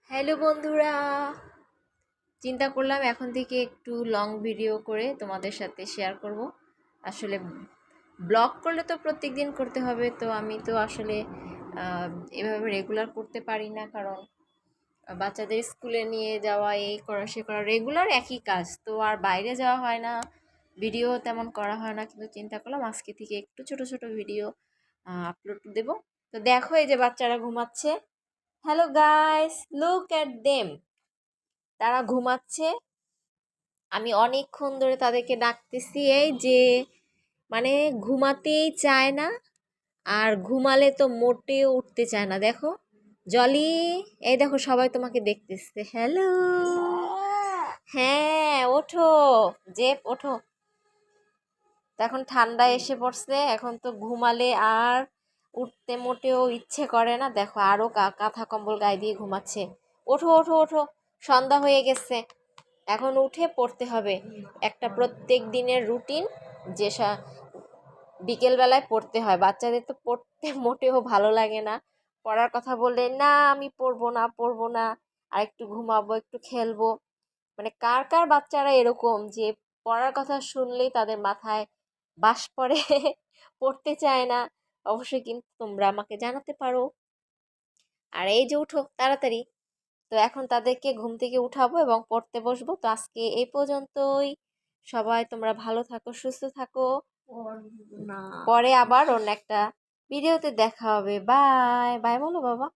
Hello বন্ধুরা, চিন্তা করলাম এখন থেকে একটু লং ভিডিও করে তোমাদের সাথে শেয়ার করব। আসলে ব্লগ করলে তো প্রত্যেক দিন করতে হবে, তো আমি তো আসলে এভাবে রেগুলার করতে পারি না, কারণ বাচ্চাদের স্কুলে নিয়ে যাওয়া, এই করা সে করা, রেগুলার একই কাজ, তো আর বাইরে যাওয়া হয় না, ভিডিও তেমন করা হয় না। কিন্তু চিন্তা করলাম আজকে থেকে একটু ছোট ছোট ভিডিও আপলোড দেব। তো দেখো, এই যে বাচ্চারা ঘুমাচ্ছে। Hello guys, look at them. তারা ঘুমাচ্ছে। আমি অনেকক্ষণ ধরে তাদেরকে ডাকতেছি, এই যে মানে ঘুমাতেই চায় না, আর ঘুমালে তো মোটেও উঠতে চায় না। দেখো জলি, এই দেখো সবাই তোমাকে দেখতেছে। হ্যালো, হ্যাঁ ওঠো, জেপ ওঠো। তো এখন ঠান্ডা এসে পড়ছে, এখন তো ঘুমালে আর উঠতে মোটেও ইচ্ছে করে না। দেখো আরো কাঁথা কম্বল গায়ে দিয়ে ঘুমাচ্ছে। ওঠো ওঠো ওঠো, সন্ধ্যা হয়ে গেছে, এখন উঠে পড়তে হবে। একটা প্রত্যেক দিনের রুটিন, যে বিকেলবেলায় পড়তে হয়। বাচ্চাদের তো পড়তে মোটেও ভালো লাগে না। পড়ার কথা বললে না, আমি পড়বো না পড়বো না, আর একটু ঘুমাবো, একটু খেলবো। মানে কার কার বাচ্চারা এরকম যে পড়ার কথা শুনলেই তাদের মাথায় বাস পড়ে, পড়তে চায় না? অবশ্যই কিন্তু তোমরা আমাকে জানাতে পারো। আর এই যে উঠো তাড়াতাড়ি। তো এখন তাদেরকে ঘুম থেকে উঠাবো এবং পড়তে বসবো। তো আজকে এই পর্যন্তই। সবাই তোমরা ভালো থাকো, সুস্থ থাকো। পরে আবার অন্য একটা ভিডিওতে দেখা হবে। বাই বাই বলো বাবা।